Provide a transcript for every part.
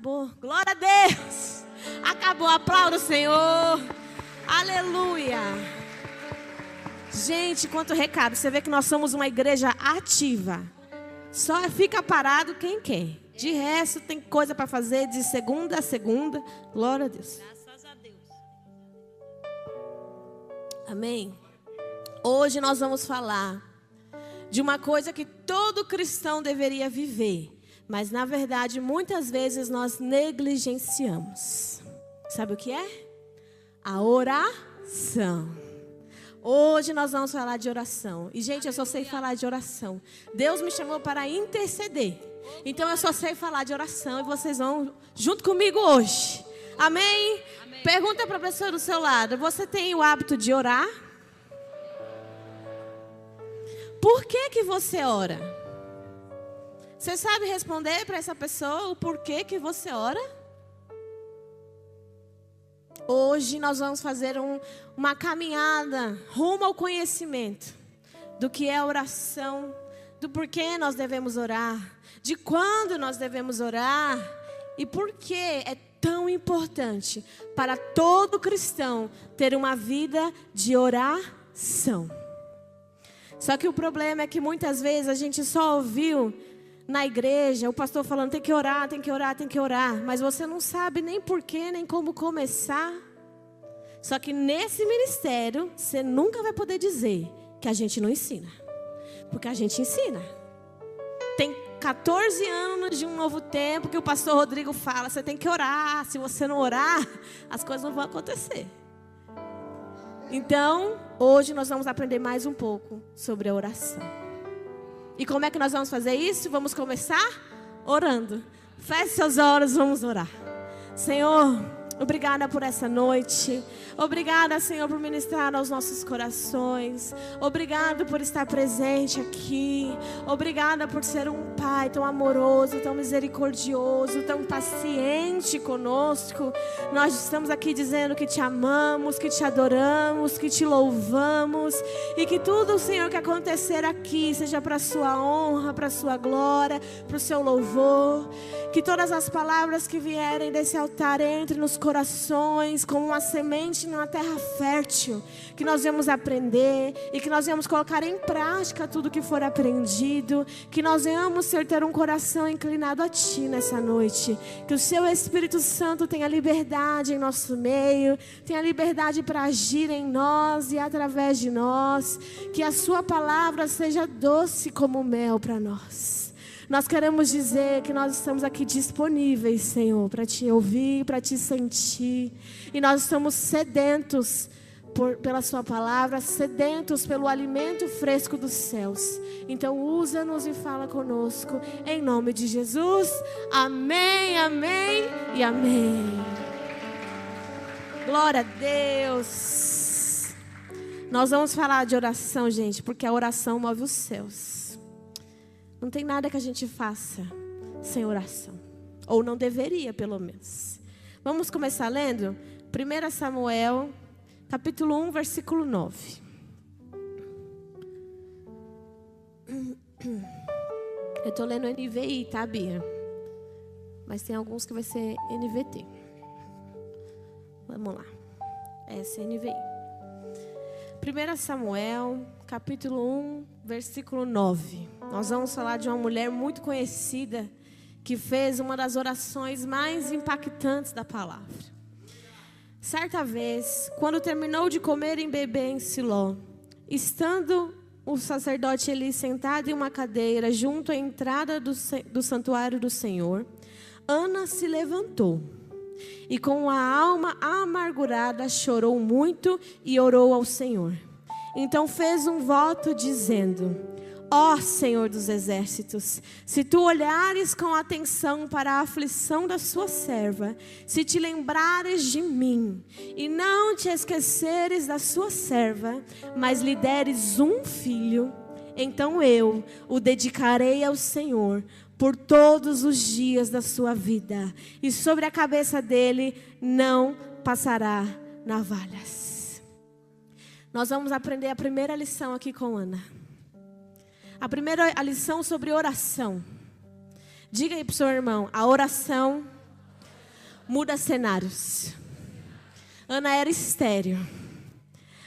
Acabou. Glória a Deus. Acabou. Aplauda o Senhor. Aleluia. Gente, quanto recado. Você vê que nós somos uma igreja ativa. Só fica parado quem quer. De resto, tem coisa para fazer de segunda a segunda. Glória a Deus. Graças a Deus. Amém. Hoje nós vamos falar de uma coisa que todo cristão deveria viver. Mas, na verdade, muitas vezes nós negligenciamos. Sabe o que é? A oração. Hoje nós vamos falar de oração. E, gente, eu só sei falar de oração. Deus me chamou para interceder. Então, eu só sei falar de oração. E vocês vão junto comigo hoje. Amém? Amém. Pergunta para a pessoa do seu lado. Você tem o hábito de orar? Por que você ora? Você sabe responder para essa pessoa o porquê que você ora? Hoje nós vamos fazer uma caminhada rumo ao conhecimento do que é oração, do porquê nós devemos orar, de quando nós devemos orar e por que é tão importante para todo cristão ter uma vida de oração. Só que o problema é que muitas vezes a gente só ouviu na igreja, o pastor falando, tem que orar, tem que orar, tem que orar. Mas você não sabe nem porquê, nem como começar. Só que nesse ministério, você nunca vai poder dizer que a gente não ensina. Porque a gente ensina. Tem 14 anos de um novo tempo que o pastor Rodrigo fala, você tem que orar. Se você não orar, as coisas não vão acontecer. Então, hoje nós vamos aprender mais um pouco sobre a oração. E como é que nós vamos fazer isso? Vamos começar orando. Feche seus olhos, vamos orar. Senhor, obrigada por essa noite. Obrigada, Senhor, por ministrar aos nossos corações. Obrigada por estar presente aqui. Obrigada por ser um Pai tão amoroso, tão misericordioso, tão paciente conosco. Nós estamos aqui dizendo que te amamos, que te adoramos, que te louvamos. E que tudo, Senhor, que acontecer aqui seja para a sua honra, para a sua glória, para o seu louvor. Que todas as palavras que vierem desse altar entrem nos corações como uma semente numa terra fértil, que nós vamos aprender e que nós vamos colocar em prática tudo que for aprendido, que nós vamos ter um coração inclinado a Ti nessa noite, que o Seu Espírito Santo tenha liberdade em nosso meio, tenha liberdade para agir em nós e através de nós, que a Sua palavra seja doce como mel para nós. Nós queremos dizer que nós estamos aqui disponíveis, Senhor, para Te ouvir, para Te sentir. E nós estamos sedentos pela Sua palavra, sedentos pelo alimento fresco dos céus. Então usa-nos e fala conosco, em nome de Jesus. Amém, amém e amém. Glória a Deus. Nós vamos falar de oração, gente, porque a oração move os céus. Não tem nada que a gente faça sem oração. Ou não deveria, pelo menos. Vamos começar lendo? 1 Samuel, capítulo 1, versículo 9. Eu estou lendo NVI, tá, Bia? Mas tem alguns que vai ser NVT. Vamos lá. Essa é NVI. 1 Samuel, capítulo 1, versículo 9. Nós vamos falar de uma mulher muito conhecida que fez uma das orações mais impactantes da palavra. Certa vez, quando terminou de comer e beber em Siló, estando o sacerdote Eli sentado em uma cadeira junto à entrada do santuário do Senhor, Ana se levantou e com a alma amargurada chorou muito e orou ao Senhor. Então fez um voto dizendo: ó Senhor dos exércitos, se tu olhares com atenção para a aflição da sua serva, se te lembrares de mim, e não te esqueceres da sua serva, mas lhe deres um filho, então eu o dedicarei ao Senhor por todos os dias da sua vida, e sobre a cabeça dele não passará navalhas. Nós vamos aprender a primeira lição aqui com Ana. A lição sobre oração. Diga aí para o seu irmão, a oração muda cenários. Ana era estéril.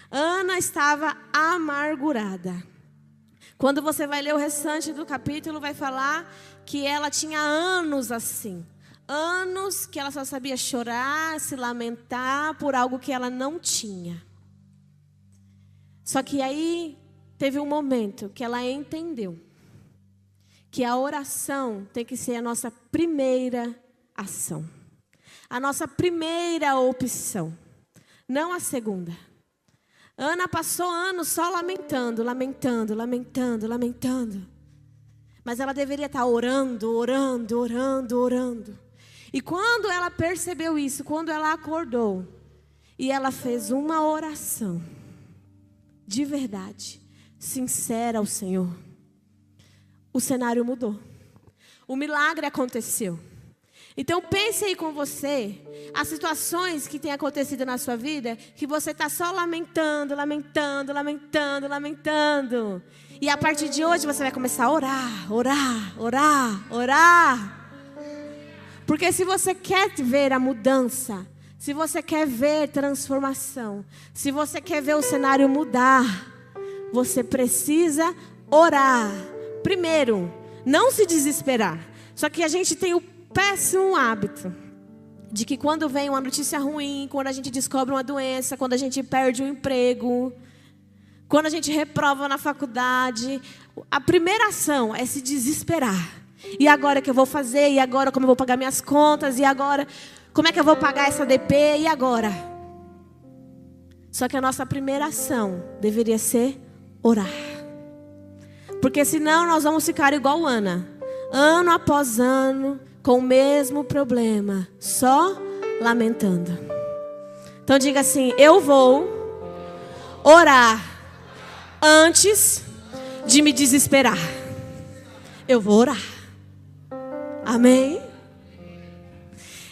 Ana estava amargurada. Quando você vai ler o restante do capítulo, vai falar que ela tinha anos assim. Anos que ela só sabia chorar, se lamentar por algo que ela não tinha. Só que aí teve um momento que ela entendeu que a oração tem que ser a nossa primeira ação. A nossa primeira opção, não a segunda. Ana passou anos só lamentando. Mas ela deveria estar orando. E quando ela percebeu isso, quando ela acordou, e ela fez uma oração, de verdade, sincera ao Senhor, o cenário mudou. O milagre aconteceu. Então pense aí com você as situações que têm acontecido na sua vida, que você está só lamentando. E a partir de hoje você vai começar a orar. Porque se você quer ver a mudança, se você quer ver transformação, se você quer ver o cenário mudar, você precisa orar. Primeiro, não se desesperar. Só que a gente tem o péssimo hábito de que quando vem uma notícia ruim, quando a gente descobre uma doença, quando a gente perde um emprego, quando a gente reprova na faculdade, a primeira ação é se desesperar. E agora o que eu vou fazer? E agora como eu vou pagar minhas contas? E agora como é que eu vou pagar essa DP? E agora? Só que a nossa primeira ação deveria ser orar. Porque senão nós vamos ficar igual Ana, ano após ano, com o mesmo problema, só lamentando. Então diga assim: eu vou orar antes de me desesperar. Eu vou orar. Amém?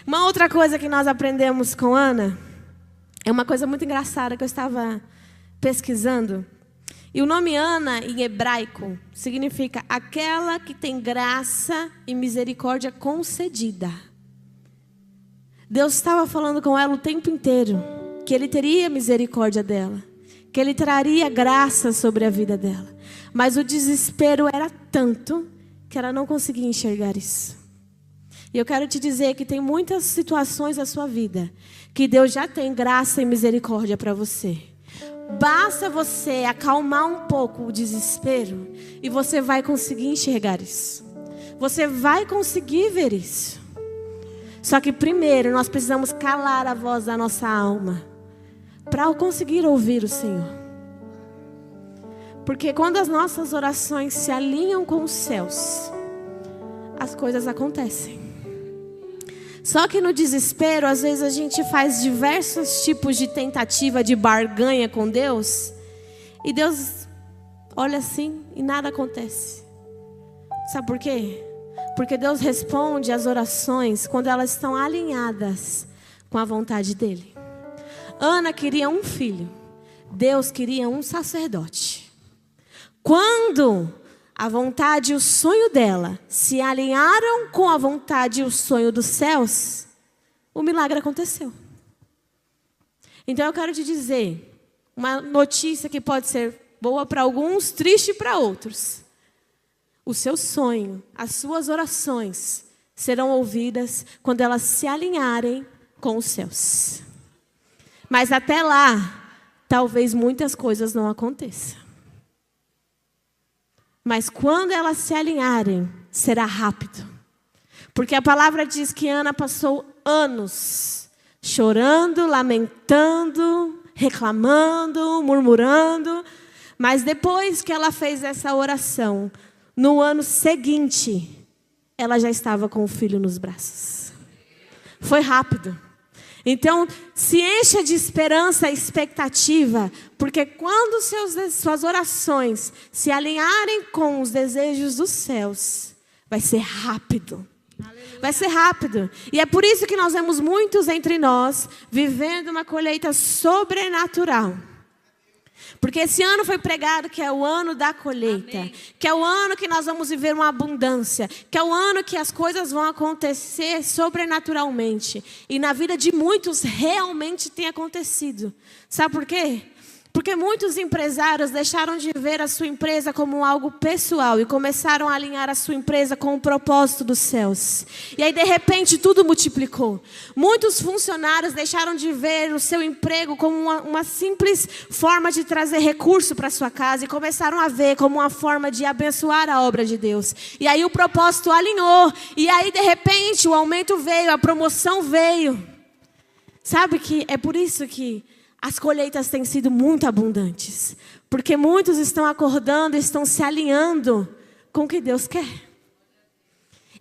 Uma outra coisa que nós aprendemos com Ana é uma coisa muito engraçada que eu estava pesquisando. E o nome Ana, em hebraico, significa aquela que tem graça e misericórdia concedida. Deus estava falando com ela o tempo inteiro que Ele teria misericórdia dela, que Ele traria graça sobre a vida dela. Mas o desespero era tanto que ela não conseguia enxergar isso. E eu quero te dizer que tem muitas situações na sua vida que Deus já tem graça e misericórdia para você. Basta você acalmar um pouco o desespero e você vai conseguir enxergar isso. Você vai conseguir ver isso. Só que primeiro nós precisamos calar a voz da nossa alma para conseguir ouvir o Senhor. Porque quando as nossas orações se alinham com os céus, as coisas acontecem. Só que no desespero, às vezes a gente faz diversos tipos de tentativa de barganha com Deus. E Deus olha assim e nada acontece. Sabe por quê? Porque Deus responde às orações quando elas estão alinhadas com a vontade dEle. Ana queria um filho. Deus queria um sacerdote. Quando a vontade e o sonho dela se alinharam com a vontade e o sonho dos céus, o milagre aconteceu. Então eu quero te dizer uma notícia que pode ser boa para alguns, triste para outros. O seu sonho, as suas orações serão ouvidas quando elas se alinharem com os céus. Mas até lá, talvez muitas coisas não aconteçam. Mas quando elas se alinharem, será rápido. Porque a palavra diz que Ana passou anos chorando, lamentando, reclamando, murmurando. Mas depois que ela fez essa oração, no ano seguinte, ela já estava com o filho nos braços. Foi rápido. Então, se encha de esperança e expectativa, porque quando suas orações se alinharem com os desejos dos céus, vai ser rápido. Aleluia. Vai ser rápido. E é por isso que nós vemos muitos entre nós vivendo uma colheita sobrenatural. Porque esse ano foi pregado que é o ano da colheita. Amém. Que é o ano que nós vamos viver uma abundância. Que é o ano que as coisas vão acontecer sobrenaturalmente. E na vida de muitos realmente tem acontecido. Sabe por quê? Porque muitos empresários deixaram de ver a sua empresa como algo pessoal e começaram a alinhar a sua empresa com o propósito dos céus. E aí, de repente, tudo multiplicou. Muitos funcionários deixaram de ver o seu emprego como uma simples forma de trazer recurso para sua casa e começaram a ver como uma forma de abençoar a obra de Deus. E aí o propósito alinhou. E aí, de repente, o aumento veio, a promoção veio. Sabe que é por isso que as colheitas têm sido muito abundantes. Porque muitos estão acordando, estão se alinhando com o que Deus quer.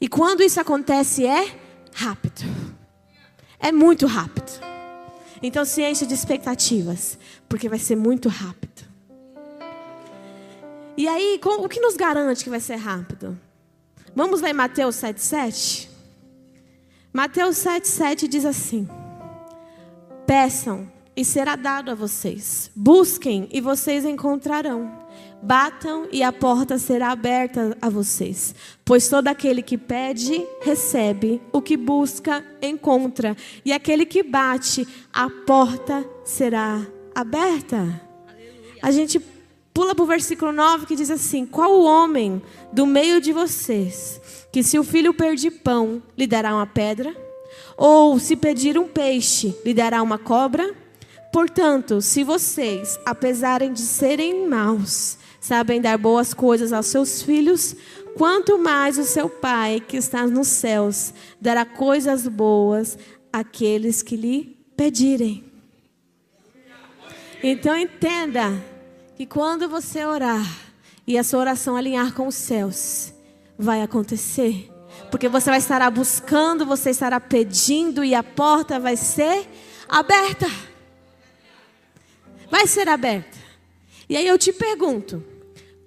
E quando isso acontece é rápido. É muito rápido. Então se enche de expectativas, porque vai ser muito rápido. E aí, o que nos garante que vai ser rápido? Vamos ler Mateus 7,7? Mateus 7,7 diz assim: peçam e será dado a vocês. Busquem e vocês encontrarão. Batam e a porta será aberta a vocês. Pois todo aquele que pede, recebe. O que busca, encontra. E aquele que bate, a porta será aberta. Aleluia. A gente pula para o versículo 9 que diz assim: qual o homem do meio de vocês que se o filho pedir pão, lhe dará uma pedra? Ou se pedir um peixe, lhe dará uma cobra? Portanto, se vocês, apesar de serem maus, sabem dar boas coisas aos seus filhos, quanto mais o seu Pai que está nos céus dará coisas boas àqueles que lhe pedirem. Então entenda que quando você orar e a sua oração alinhar com os céus, vai acontecer. Porque você vai estar buscando, você estará pedindo e a porta vai ser aberta. Vai ser aberta. E aí eu te pergunto,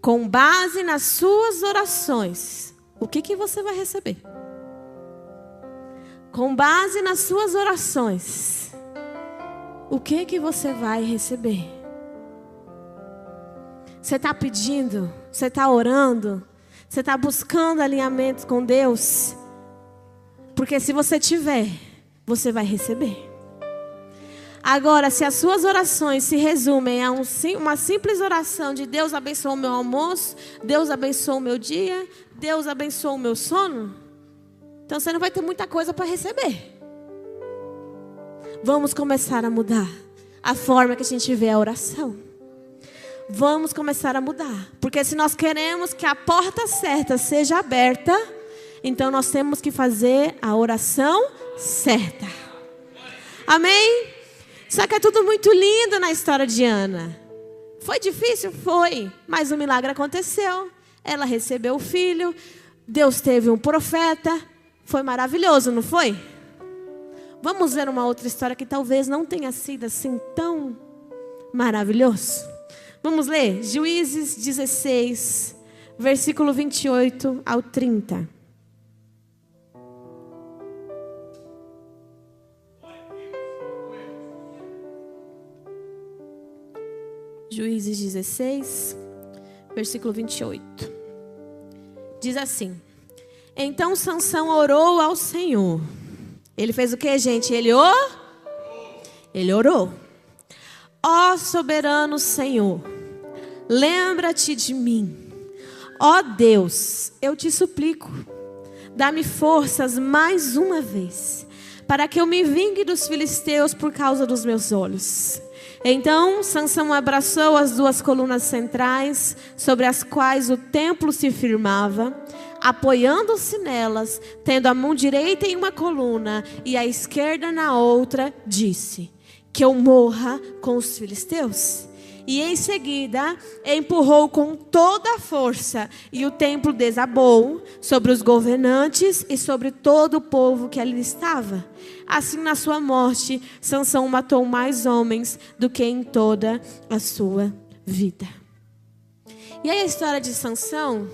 com base nas suas orações, o que você vai receber? Com base nas suas orações, o que você vai receber? Você está pedindo? Você está orando? Você está buscando alinhamento com Deus? Porque se você tiver, você vai receber. Agora, se as suas orações se resumem a uma simples oração de Deus abençoa o meu almoço, Deus abençoa o meu dia, Deus abençoa o meu sono, então você não vai ter muita coisa para receber. Vamos começar a mudar a forma que a gente vê a oração. Vamos começar a mudar. Porque se nós queremos que a porta certa seja aberta, então nós temos que fazer a oração certa. Amém? Só que é tudo muito lindo na história de Ana. Foi difícil? Foi. Mas o milagre aconteceu. Ela recebeu o filho. Deus teve um profeta. Foi maravilhoso, não foi? Vamos ver uma outra história que talvez não tenha sido assim tão maravilhoso. Vamos ler Juízes 16, versículo 28 ao 30. Juízes 16, versículo 28. Diz assim: então Sansão orou ao Senhor. Ele fez o que, gente? Ele orou. Ó soberano Senhor, lembra-te de mim. Ó Deus, eu te suplico, dá-me forças mais uma vez, para que eu me vingue dos filisteus por causa dos meus olhos. Então Sansão abraçou as duas colunas centrais, sobre as quais o templo se firmava, apoiando-se nelas, tendo a mão direita em uma coluna e a esquerda na outra, disse: que eu morra com os filisteus. E em seguida empurrou com toda a força, e o templo desabou sobre os governantes e sobre todo o povo que ali estava. Assim, na sua morte, Sansão matou mais homens do que em toda a sua vida. E aí a história de Sansão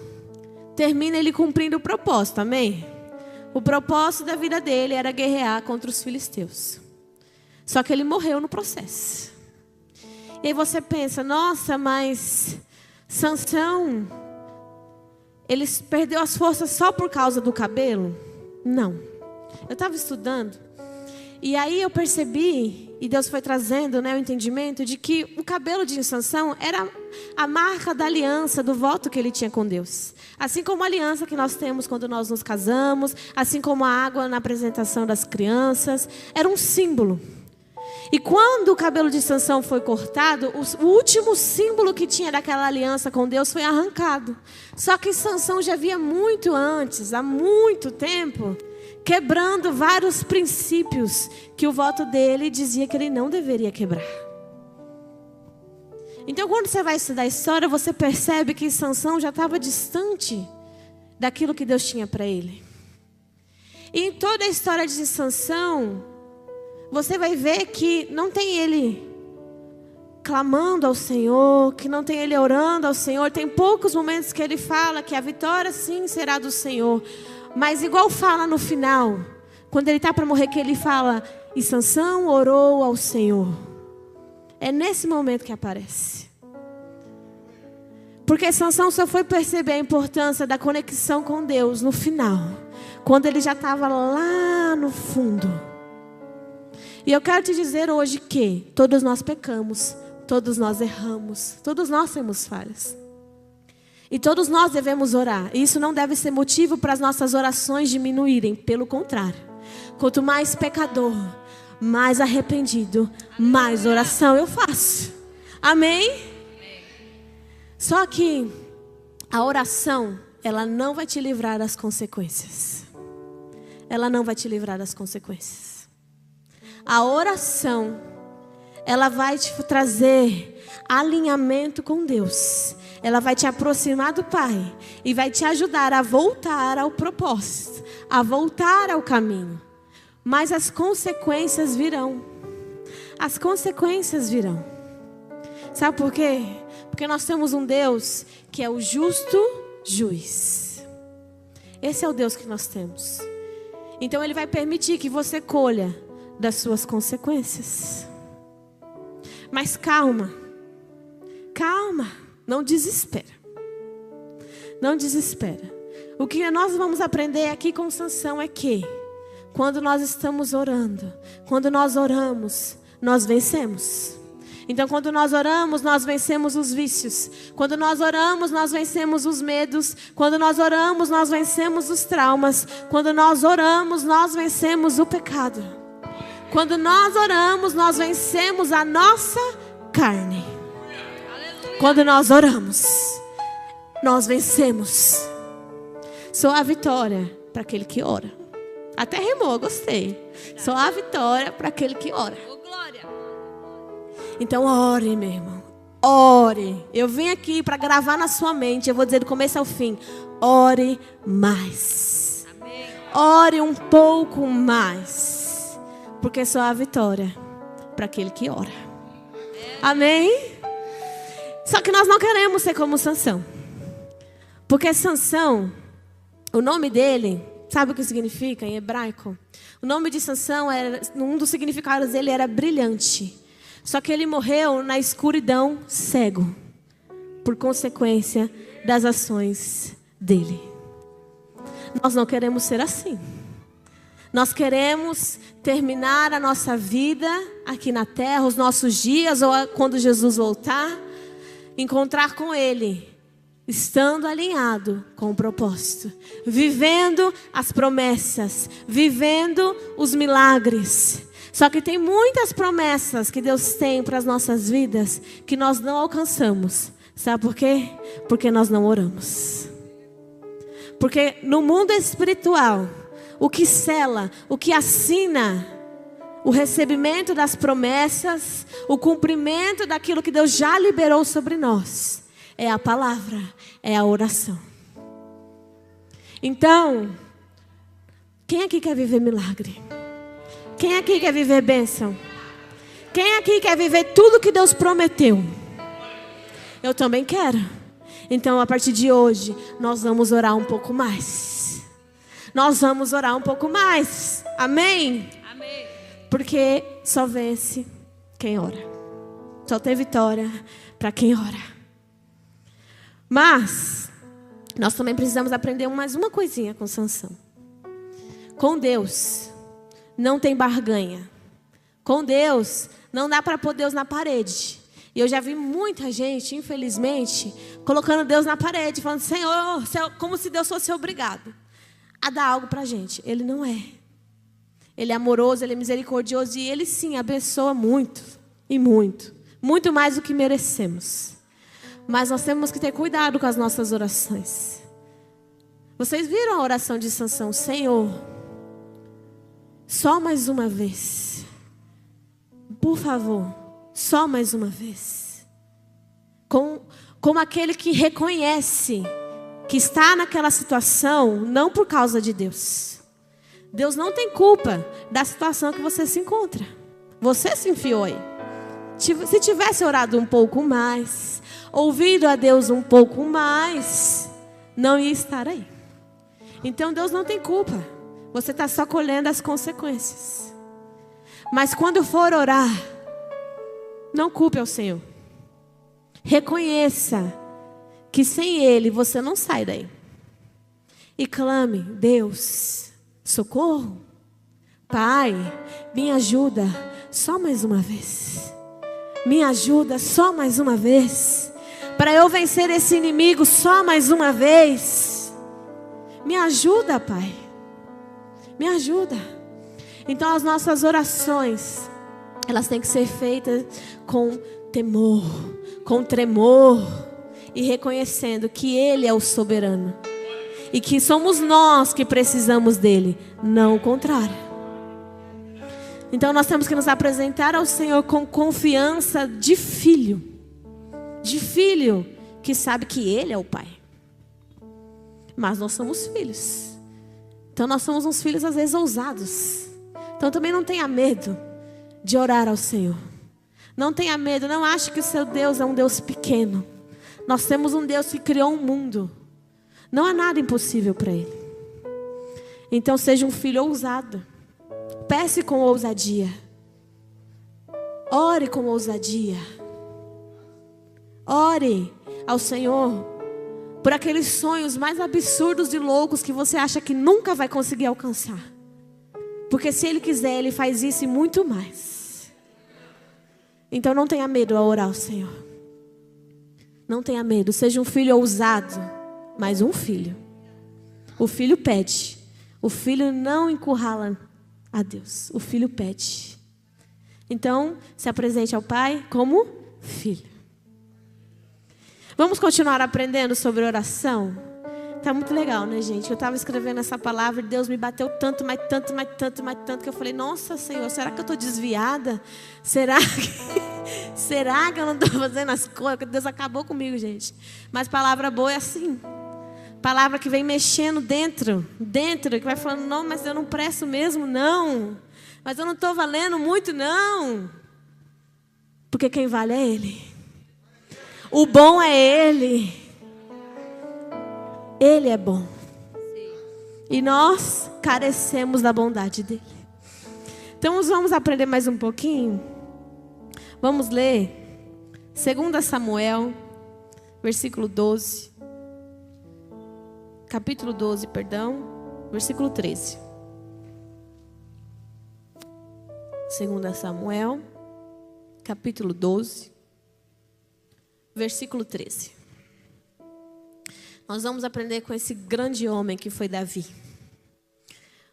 termina ele cumprindo o propósito, amém? O propósito da vida dele era guerrear contra os filisteus. Só que ele morreu no processo. E aí você pensa, nossa, mas Sansão, ele perdeu as forças só por causa do cabelo? Não. Eu estava estudando, e aí eu percebi, e Deus foi trazendo, né, o entendimento de que o cabelo de Sansão era a marca da aliança, do voto que ele tinha com Deus. Assim como a aliança que nós temos quando nós nos casamos, assim como a água na apresentação das crianças, era um símbolo. E quando o cabelo de Sansão foi cortado, o último símbolo que tinha daquela aliança com Deus foi arrancado. Só que Sansão já havia muito antes, há muito tempo, quebrando vários princípios que o voto dele dizia que ele não deveria quebrar. Então, quando você vai estudar a história, você percebe que Sansão já estava distante daquilo que Deus tinha para ele. E em toda a história de Sansão, você vai ver que não tem ele clamando ao Senhor, que não tem ele orando ao Senhor. Tem poucos momentos que ele fala que a vitória sim será do Senhor. Mas igual fala no final, quando ele está para morrer, que ele fala, e Sansão orou ao Senhor. É nesse momento que aparece. Porque Sansão só foi perceber a importância da conexão com Deus no final, quando ele já estava lá no fundo. E eu quero te dizer hoje que todos nós pecamos, todos nós erramos, todos nós temos falhas. E todos nós devemos orar. E isso não deve ser motivo para as nossas orações diminuírem. Pelo contrário, quanto mais pecador, mais arrependido, mais oração eu faço. Amém? Só que a oração, ela não vai te livrar das consequências. Ela não vai te livrar das consequências. A oração, ela vai te trazer alinhamento com Deus. Ela vai te aproximar do Pai e vai te ajudar a voltar ao propósito, a voltar ao caminho. Mas as consequências virão. As consequências virão. Sabe por quê? Porque nós temos um Deus que é o justo juiz. Esse é o Deus que nós temos. Então Ele vai permitir que você colha das suas consequências. Mas calma. Calma. Não desespera. Não desespera. O que nós vamos aprender aqui com Sansão é que quando nós estamos orando, quando nós oramos, nós vencemos. Então, quando nós oramos, nós vencemos os vícios. Quando nós oramos, nós vencemos os medos. Quando nós oramos, nós vencemos os traumas. Quando nós oramos, nós vencemos o pecado. Quando nós oramos, nós vencemos a nossa carne. Quando nós oramos, nós vencemos. Só a vitória para aquele que ora. Até rimou, gostei. Só a vitória para aquele que ora. Então ore, meu irmão. Ore. Eu vim aqui para gravar na sua mente. Eu vou dizer do começo ao fim. Ore mais. Ore um pouco mais. Porque só a vitória para aquele que ora. Amém? Só que nós não queremos ser como Sansão. Porque Sansão, o nome dele, sabe o que significa em hebraico? O nome de Sansão, um dos significados dele era brilhante. Só que ele morreu na escuridão, cego, por consequência das ações dele. Nós não queremos ser assim. Nós queremos terminar a nossa vida aqui na terra, os nossos dias, ou quando Jesus voltar, encontrar com Ele, estando alinhado com o propósito, vivendo as promessas, vivendo os milagres. Só que tem muitas promessas que Deus tem para as nossas vidas que nós não alcançamos. Sabe por quê? Porque nós não oramos. Porque no mundo espiritual, o que sela, o que assina o recebimento das promessas, o cumprimento daquilo que Deus já liberou sobre nós, é a palavra, é a oração. Então, quem aqui quer viver milagre? Quem aqui quer viver bênção? Quem aqui quer viver tudo que Deus prometeu? Eu também quero. Então, a partir de hoje, nós vamos orar um pouco mais. Nós vamos orar um pouco mais. Amém? Amém. Porque só vence quem ora. Só tem vitória para quem ora. Mas nós também precisamos aprender mais uma coisinha com Sansão. Com Deus não tem barganha. Com Deus não dá para pôr Deus na parede. E eu já vi muita gente, infelizmente, colocando Deus na parede, falando: Senhor, como se Deus fosse obrigado a dar algo para a gente. Ele não é. Ele é amoroso, Ele é misericordioso e Ele sim abençoa muito e muito. Muito mais do que merecemos. Mas nós temos que ter cuidado com as nossas orações. Vocês viram a oração de Sansão? Senhor, só mais uma vez. Por favor, só mais uma vez. Como aquele que reconhece que está naquela situação não por causa de Deus. Deus não tem culpa da situação que você se encontra. Você se enfiou aí. Se tivesse orado um pouco mais, ouvido a Deus um pouco mais, não ia estar aí. Então Deus não tem culpa. Você está só colhendo as consequências. Mas quando for orar, não culpe ao Senhor. Reconheça que sem Ele você não sai daí. E clame: Deus, socorro. Pai, me ajuda só mais uma vez. Me ajuda só mais uma vez. Para eu vencer esse inimigo só mais uma vez. Me ajuda, Pai. Me ajuda. Então as nossas orações, elas têm que ser feitas com temor, com tremor. E reconhecendo que Ele é o soberano. E que somos nós que precisamos dEle, não o contrário. Então nós temos que nos apresentar ao Senhor com confiança de filho. De filho que sabe que Ele é o Pai. Mas nós somos filhos. Então nós somos uns filhos às vezes ousados. Então também não tenha medo de orar ao Senhor. Não tenha medo, não ache que o seu Deus é um Deus pequeno. Nós temos um Deus que criou um mundo. Não há nada impossível para Ele. Então seja um filho ousado. Peça com ousadia. Ore com ousadia. Ore ao Senhor por aqueles sonhos mais absurdos e loucos que você acha que nunca vai conseguir alcançar. Porque se Ele quiser, Ele faz isso e muito mais. Então não tenha medo ao orar ao Senhor. Não tenha medo, seja um filho ousado, mas um filho. O filho pede. O filho não encurrala a Deus. O filho pede. Então, se apresente ao Pai como filho. Vamos continuar aprendendo sobre oração? Tá muito legal, né, gente? Eu estava escrevendo essa palavra e Deus me bateu tanto, mas tanto, mas tanto, mas tanto, que eu falei: nossa, Senhor, será que eu estou desviada? Será que eu não estou fazendo as coisas? Deus acabou comigo, gente. Mas palavra boa é assim. Palavra que vem mexendo dentro, que vai falando: não, mas eu não presto mesmo, não. Mas eu não estou valendo muito, não. Porque quem vale é Ele. O bom é Ele. Ele é bom. E nós carecemos da bondade dEle. Então vamos aprender mais um pouquinho. Vamos ler 2 Samuel, versículo 12. Capítulo 12, perdão. Versículo 13. 2 Samuel, capítulo 12, versículo 13. Nós vamos aprender com esse grande homem que foi Davi.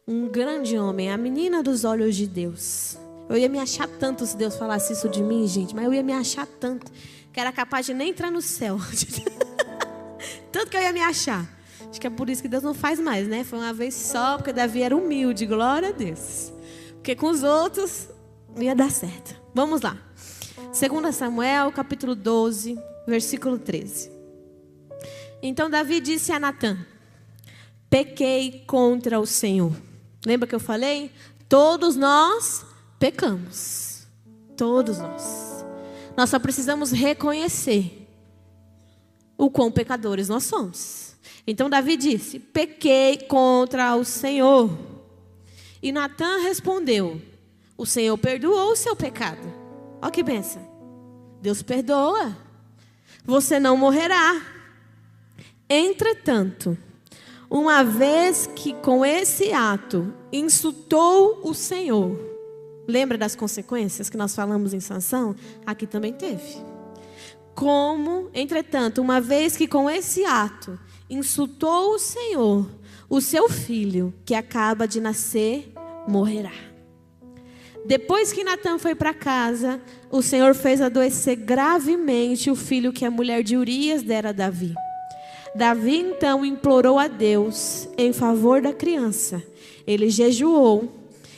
Um grande homem, a menina dos olhos de Deus. Eu ia me achar tanto se Deus falasse isso de mim, gente. Mas eu ia me achar tanto que era capaz de nem entrar no céu. Tanto que eu ia me achar. Acho que é por isso que Deus não faz mais, né? Foi uma vez só, porque Davi era humilde, glória a Deus. Porque com os outros não ia dar certo. Vamos lá. 2 Samuel, capítulo 12, versículo 13. Então Davi disse a Natã: pequei contra o Senhor. Lembra que eu falei? Todos nós pecamos. Todos nós. Nós só precisamos reconhecer o quão pecadores nós somos. Então Davi disse: pequei contra o Senhor. E Natã respondeu: o Senhor perdoou o seu pecado. Olha que bênção. Deus perdoa. Você não morrerá. Entretanto, uma vez que com esse ato insultou o Senhor, lembra das consequências que nós falamos em Sansão? Aqui também teve. Entretanto, uma vez que com esse ato insultou o Senhor, o seu filho, que acaba de nascer, morrerá. Depois que Natã foi para casa, o Senhor fez adoecer gravemente o filho que a mulher de Urias dera a Davi. Davi então implorou a Deus em favor da criança. Ele jejuou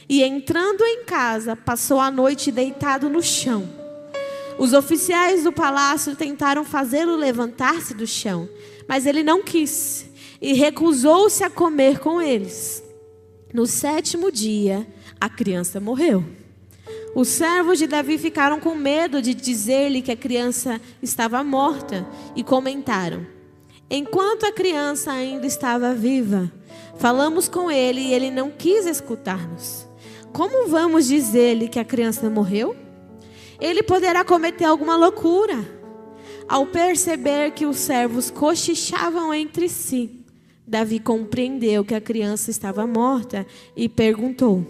e, entrando em casa, passou a noite deitado no chão. Os oficiais do palácio tentaram fazê-lo levantar-se do chão, mas ele não quis e recusou-se a comer com eles. No 7º dia, a criança morreu. Os servos de Davi ficaram com medo de dizer-lhe que a criança estava morta e comentaram: enquanto a criança ainda estava viva, falamos com ele e ele não quis escutar-nos. Como vamos dizer-lhe que a criança morreu? Ele poderá cometer alguma loucura. Ao perceber que os servos cochichavam entre si, Davi compreendeu que a criança estava morta e perguntou: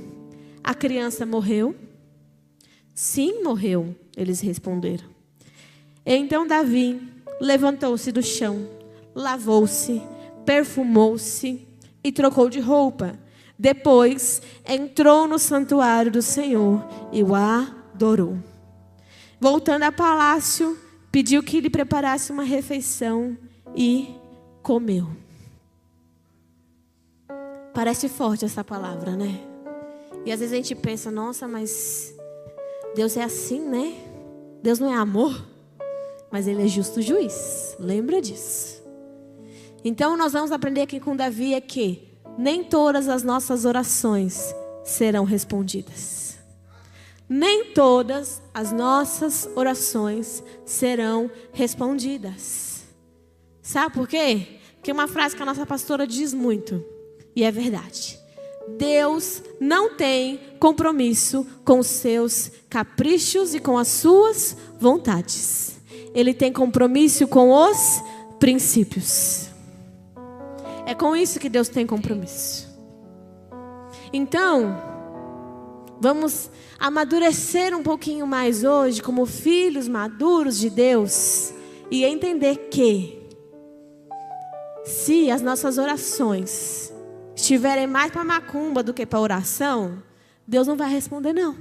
a criança morreu? Sim, morreu, eles responderam. Então Davi levantou-se do chão, lavou-se, perfumou-se e trocou de roupa. Depois entrou no santuário do Senhor e o adorou. Voltando ao palácio, pediu que lhe preparasse uma refeição e comeu. Parece forte essa palavra, né? E às vezes a gente pensa: nossa, mas Deus é assim, né? Deus não é amor, mas Ele é justo juiz. Lembra disso. Então nós vamos aprender aqui com Davi é que nem todas as nossas orações serão respondidas. Nem todas as nossas orações serão respondidas. Sabe por quê? Porque uma frase que a nossa pastora diz muito, e é verdade: Deus não tem compromisso com os seus caprichos e com as suas vontades. Ele tem compromisso com os princípios. É com isso que Deus tem compromisso. Então, vamos amadurecer um pouquinho mais hoje como filhos maduros de Deus e entender que se as nossas orações estiverem mais para macumba do que para oração, Deus não vai responder não.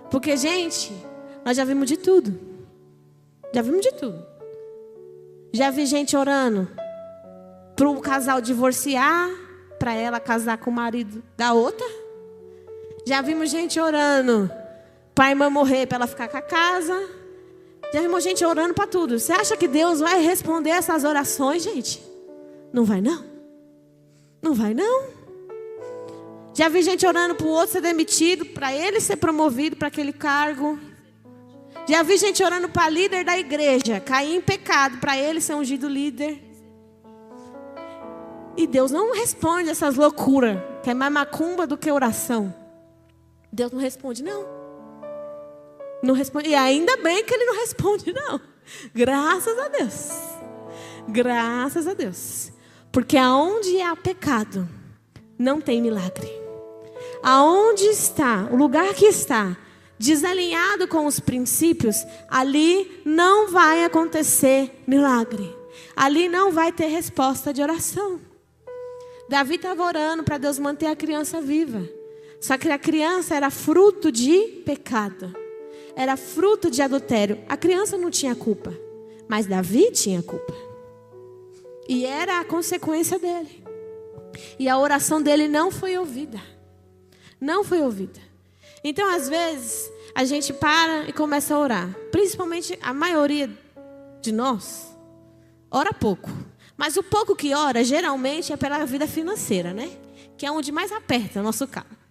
Porque, gente, nós já vimos de tudo. Já vimos de tudo. Já vi gente orando para o casal divorciar, para ela casar com o marido da outra. Já vimos gente orando para a irmã morrer, para ela ficar com a casa. Já vimos gente orando para tudo. Você acha que Deus vai responder essas orações, gente? Não vai não. Não vai não. Já vi gente orando para o outro ser demitido, para ele ser promovido para aquele cargo. Já vi gente orando para líder da igreja cair em pecado, para ele ser ungido líder. E Deus não responde essas loucuras, que é mais macumba do que oração. Deus não responde não. Não responde. E ainda bem que Ele não responde não. Graças a Deus. Graças a Deus. Porque aonde há pecado, não tem milagre. Aonde está, o lugar que está desalinhado com os princípios, ali não vai acontecer milagre. Ali não vai ter resposta de oração. Davi estava orando para Deus manter a criança viva. Só que a criança era fruto de pecado. Era fruto de adultério. A criança não tinha culpa, mas Davi tinha culpa. E era a consequência dele. E a oração dele não foi ouvida. Não foi ouvida. Então, às vezes, a gente para e começa a orar. Principalmente a maioria de nós ora pouco. Mas o pouco que ora, geralmente, é pela vida financeira, né? Que é onde mais aperta o nosso carro.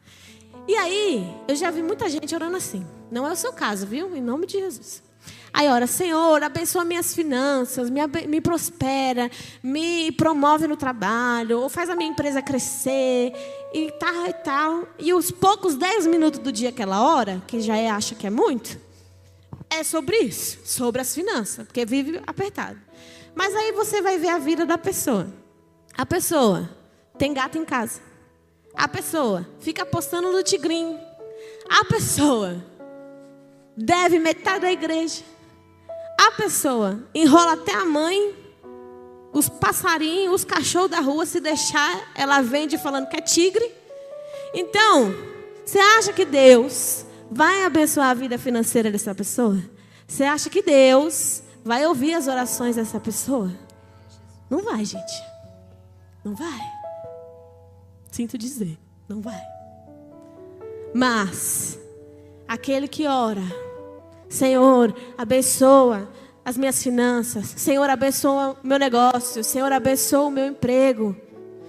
E aí, eu já vi muita gente orando assim. Não é o seu caso, viu? Em nome de Jesus. Aí ora: Senhor, abençoa minhas finanças, me prospera, me promove no trabalho, ou faz a minha empresa crescer, e tal e tal. E os poucos 10 minutos do dia que ela ora, que já acha que é muito, é sobre isso, sobre as finanças, porque vive apertado. Mas aí você vai ver a vida da pessoa. A pessoa tem gato em casa. A pessoa fica apostando no tigrinho. A pessoa deve metade da igreja. A pessoa enrola até a mãe, os passarinhos, os cachorros da rua, se deixar, ela vende falando que é tigre. Então, você acha que Deus vai abençoar a vida financeira dessa pessoa? Você acha que Deus vai ouvir as orações dessa pessoa? Não vai, gente. Não vai. Sinto dizer, não vai. Mas aquele que ora, Senhor, abençoa as minhas finanças. Senhor, abençoa o meu negócio. Senhor, abençoa o meu emprego.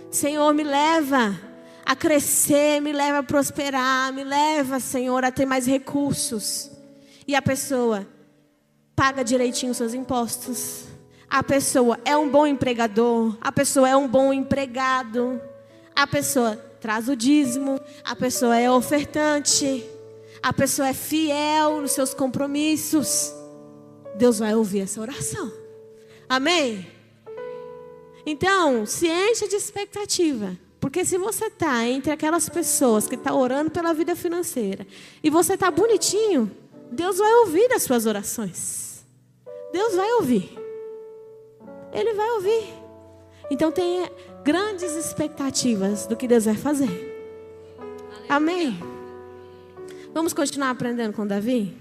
Senhor, me leva a crescer, me leva a prosperar, me leva, Senhor, a ter mais recursos. E a pessoa paga direitinho os seus impostos. A pessoa é um bom empregador. A pessoa é um bom empregado. A pessoa traz o dízimo. A pessoa é ofertante. A pessoa é fiel nos seus compromissos. Deus vai ouvir essa oração. Amém? Então, se encha de expectativa. Porque se você está entre aquelas pessoas que estão orando pela vida financeira e você está bonitinho, Deus vai ouvir as suas orações. Deus vai ouvir. Ele vai ouvir. Então tenha grandes expectativas do que Deus vai fazer. Amém? Vamos continuar aprendendo com Davi?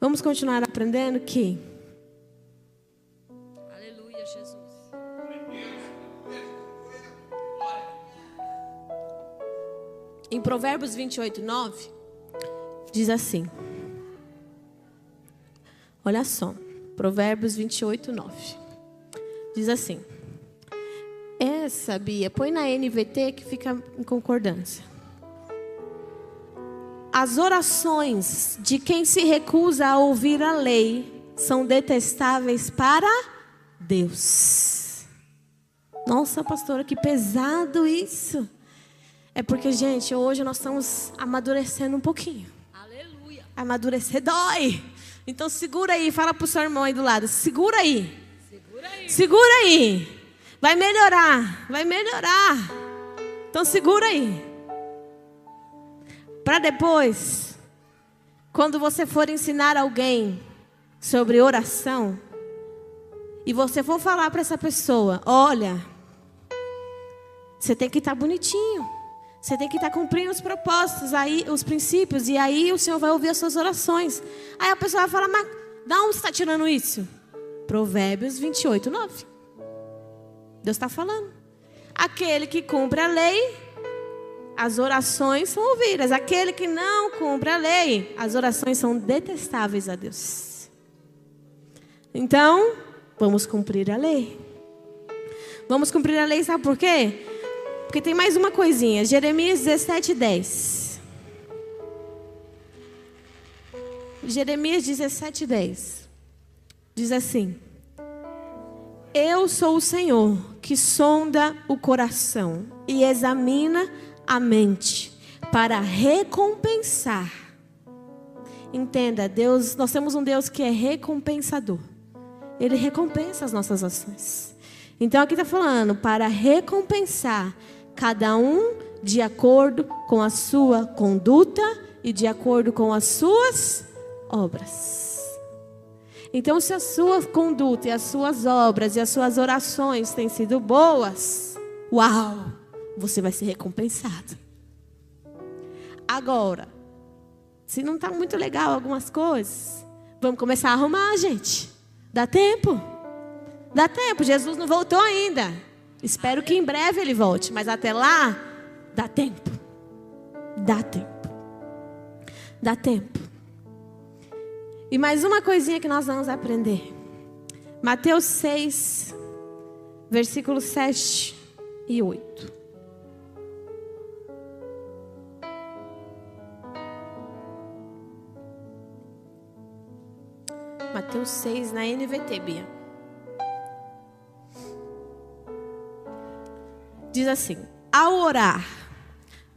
Vamos continuar aprendendo que... Aleluia, Jesus. Em Provérbios 28:9, diz assim. Olha só. Provérbios 28:9. Diz assim. Essa, Bia, põe na NVT que fica em concordância. As orações de quem se recusa a ouvir a lei são detestáveis para Deus. Nossa, pastora, que pesado isso. É porque, gente, hoje nós estamos amadurecendo um pouquinho. Aleluia. Amadurecer dói. Então segura aí, fala pro seu irmão aí do lado. Segura aí. Segura aí. Segura aí. Vai melhorar. Vai melhorar. Então segura aí. Para depois, quando você for ensinar alguém sobre oração, e você for falar para essa pessoa, olha, você tem que estar bonitinho. Você tem que estar cumprindo os propósitos, aí, os princípios. E aí o Senhor vai ouvir as suas orações. Aí a pessoa vai falar, mas de onde você está tirando isso? Provérbios 28:9. Deus está falando. Aquele que cumpre a lei, as orações são ouvidas. Aquele que não cumpre a lei, as orações são detestáveis a Deus. Então, vamos cumprir a lei. Vamos cumprir a lei, sabe por quê? Porque tem mais uma coisinha. Jeremias 17:10. Jeremias 17:10. Diz assim: Eu sou o Senhor que sonda o coração e examina a mente para recompensar. Entenda, Deus, nós temos um Deus que é recompensador. Ele recompensa as nossas ações. Então aqui está falando para recompensar cada um de acordo com a sua conduta e de acordo com as suas obras. Então, se a sua conduta e as suas obras e as suas orações têm sido boas, uau, você vai ser recompensado. Agora, se não está muito legal algumas coisas, vamos começar a arrumar, gente. Dá tempo? Dá tempo, Jesus não voltou ainda. Espero que em breve ele volte, mas até lá, dá tempo. Dá tempo. Dá tempo. E mais uma coisinha que nós vamos aprender. Mateus 6, versículos 7 e 8. Mateus 6 na NVT, Bia. Diz assim: ao orar,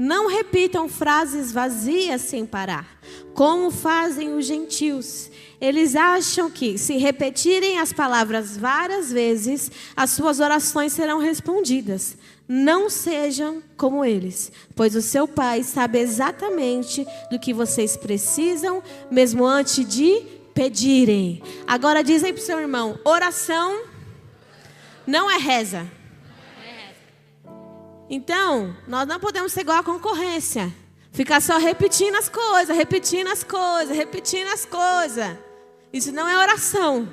Não repitam frases vazias sem parar, como fazem os gentios. Eles acham que, se repetirem as palavras várias vezes, as suas orações serão respondidas. Não sejam como eles, pois o seu Pai sabe exatamente do que vocês precisam, mesmo antes de pedirem. Agora diz aí para o seu irmão: oração não é reza. Então, nós não podemos ser igual à concorrência. Ficar só repetindo as coisas, repetindo as coisas, repetindo as coisas. Isso não é oração.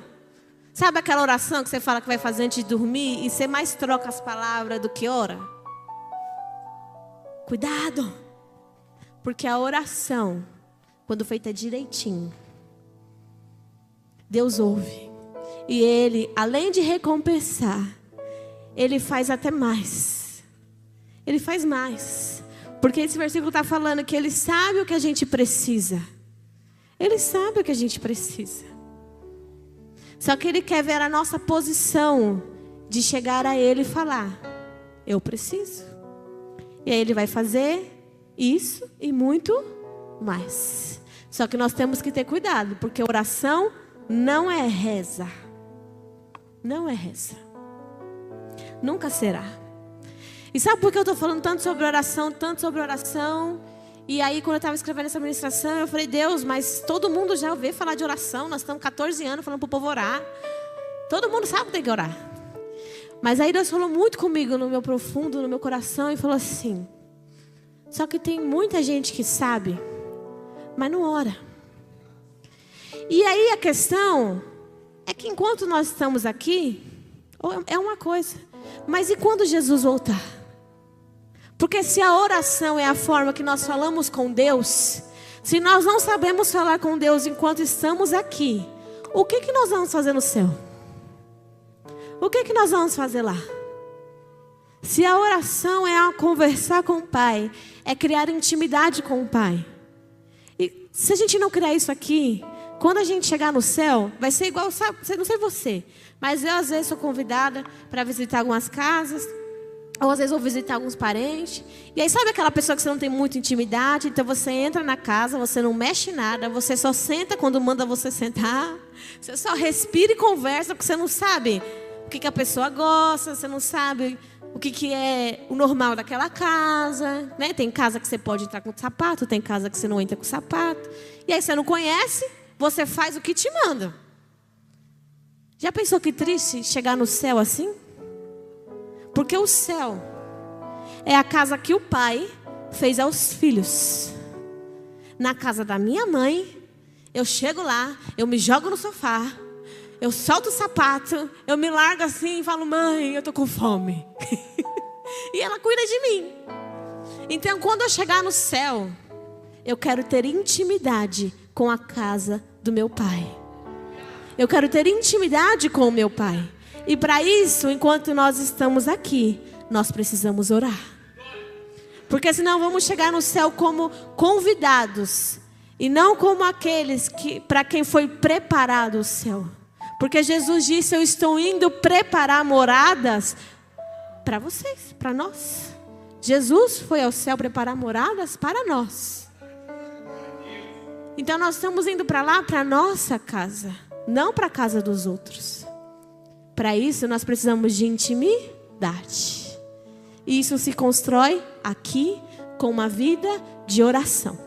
Sabe aquela oração que você fala que vai fazer antes de dormir e você mais troca as palavras do que ora? Cuidado. Porque a oração, quando feita direitinho, Deus ouve. E Ele, além de recompensar, Ele faz até mais. Ele faz mais. Porque esse versículo está falando que Ele sabe o que a gente precisa. Ele sabe o que a gente precisa. Só que Ele quer ver a nossa posição de chegar a Ele e falar: eu preciso. E aí Ele vai fazer isso e muito mais. Só que nós temos que ter cuidado, porque oração não é reza. Não é reza. Nunca será. E sabe por que eu estou falando tanto sobre oração, tanto sobre oração? E aí, quando eu estava escrevendo essa ministração, eu falei: Deus, mas todo mundo já ouviu falar de oração. Nós estamos 14 anos falando para o povo orar. Todo mundo sabe que tem que orar. Mas aí Deus falou muito comigo no meu profundo, no meu coração, e falou assim: só que tem muita gente que sabe, mas não ora. E aí a questão é que enquanto nós estamos aqui, é uma coisa. Mas e quando Jesus voltar? Porque se a oração é a forma que nós falamos com Deus, se nós não sabemos falar com Deus enquanto estamos aqui, o que nós vamos fazer no céu? O que nós vamos fazer lá? Se a oração é conversar com o Pai, é criar intimidade com o Pai. E se a gente não criar isso aqui, quando a gente chegar no céu, vai ser igual, sabe, não sei você, mas eu às vezes sou convidada para visitar algumas casas, ou às vezes vou visitar alguns parentes. E aí sabe aquela pessoa que você não tem muita intimidade? Então você entra na casa, você não mexe nada, você só senta quando manda você sentar. Você só respira e conversa, porque você não sabe o que a pessoa gosta, você não sabe o que é o normal daquela casa, né? Tem casa que você pode entrar com sapato, tem casa que você não entra com sapato. E aí você não conhece, você faz o que te manda. Já pensou que triste chegar no céu assim? Porque o céu é a casa que o Pai fez aos filhos. Na casa da minha mãe, eu chego lá, eu me jogo no sofá, eu solto o sapato, eu me largo assim e falo: mãe, eu tô com fome. E ela cuida de mim. Então, quando eu chegar no céu, eu quero ter intimidade com a casa do meu Pai. Eu quero ter intimidade com o meu Pai. E para isso, enquanto nós estamos aqui, nós precisamos orar. Porque senão vamos chegar no céu como convidados e não como aqueles para quem foi preparado o céu. Porque Jesus disse: eu estou indo preparar moradas para vocês, para nós. Jesus foi ao céu preparar moradas para nós. Então nós estamos indo para lá, para a nossa casa, não para a casa dos outros. Para isso nós precisamos de intimidade. E isso se constrói aqui com uma vida de oração.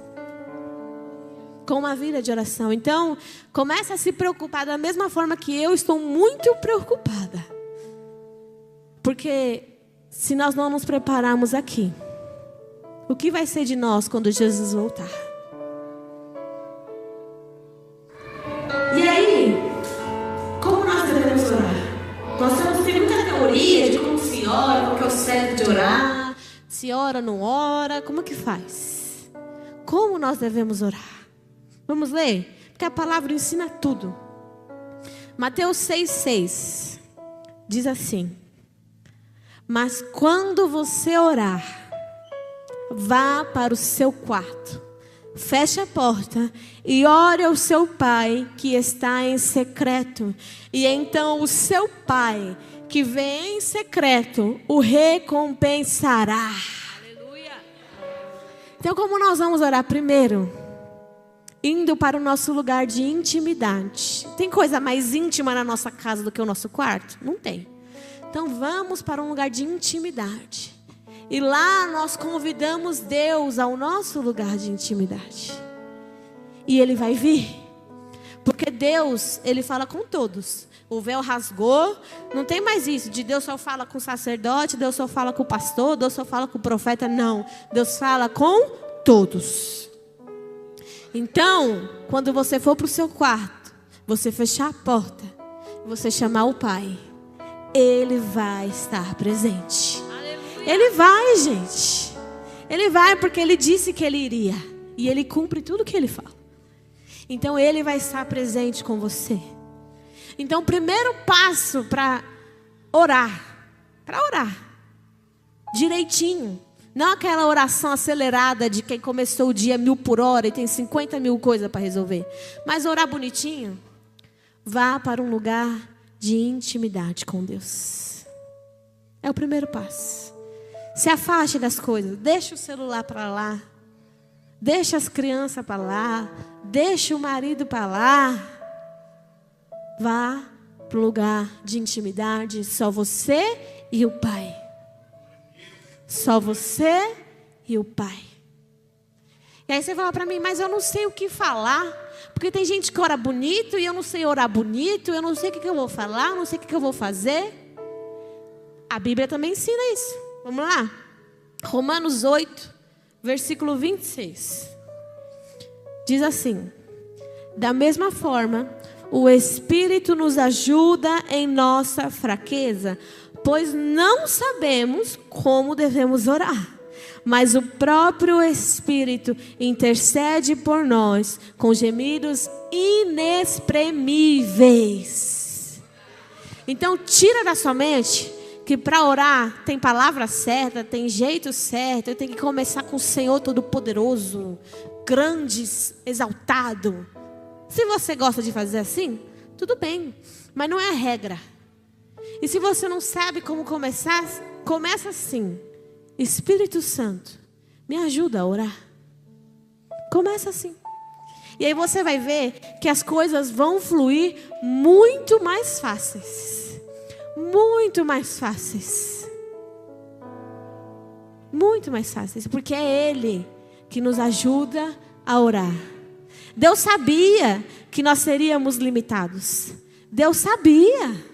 Com uma vida de oração. Então, comece a se preocupar da mesma forma que eu estou muito preocupada. Porque se nós não nos prepararmos aqui, o que vai ser de nós quando Jesus voltar? E aí, como nós devemos orar? Nós temos muita teoria de como se ora, qual que é o certo de orar, se ora ou não ora, como que faz? Como nós devemos orar? Vamos ler? Porque a palavra ensina tudo. Mateus 6,6 diz assim: mas quando você orar, vá para o seu quarto, feche a porta e ore ao seu Pai que está em secreto. E então o seu Pai que vem em secreto o recompensará. Aleluia. Então, como nós vamos orar primeiro? Indo para o nosso lugar de intimidade. Tem coisa mais íntima na nossa casa do que o nosso quarto? Não tem. Então vamos para um lugar de intimidade. E lá nós convidamos Deus ao nosso lugar de intimidade. E Ele vai vir. Porque Deus, Ele fala com todos. O véu rasgou, não tem mais isso. De Deus só fala com o sacerdote, Deus só fala com o pastor, Deus só fala com o profeta. Não, Deus fala com todos. Então, quando você for para o seu quarto, você fechar a porta, você chamar o Pai, Ele vai estar presente. Aleluia. Ele vai, gente. Ele vai porque Ele disse que Ele iria. E Ele cumpre tudo que Ele fala. Então, Ele vai estar presente com você. Então, o primeiro passo para orar direitinho. Não aquela oração acelerada de quem começou o dia 1000 por hora e tem 50 mil coisas para resolver. Mas orar bonitinho. Vá para um lugar de intimidade com Deus. É o primeiro passo. Se afaste das coisas. Deixa o celular para lá. Deixa as crianças para lá. Deixa o marido para lá. Vá para o lugar de intimidade. Só você e o Pai. Só você e o Pai. E aí você fala para mim, mas eu não sei o que falar. Porque tem gente que ora bonito e eu não sei orar bonito. Eu não sei o que eu vou falar, eu não sei o que eu vou fazer. A Bíblia também ensina isso. Vamos lá. Romanos 8, versículo 26. Diz assim: da mesma forma, o Espírito nos ajuda em nossa fraqueza, pois não sabemos como devemos orar. Mas o próprio Espírito intercede por nós com gemidos inexprimíveis. Então tira da sua mente que para orar tem palavra certa, tem jeito certo. Eu tenho que começar com o Senhor Todo-Poderoso, grande, exaltado. Se você gosta de fazer assim, tudo bem, mas não é a regra. E se você não sabe como começar, começa assim: Espírito Santo, me ajuda a orar. Começa assim. E aí você vai ver que as coisas vão fluir muito mais fáceis. Muito mais fáceis. Muito mais fáceis. Porque é Ele que nos ajuda a orar. Deus sabia que nós seríamos limitados. Deus sabia.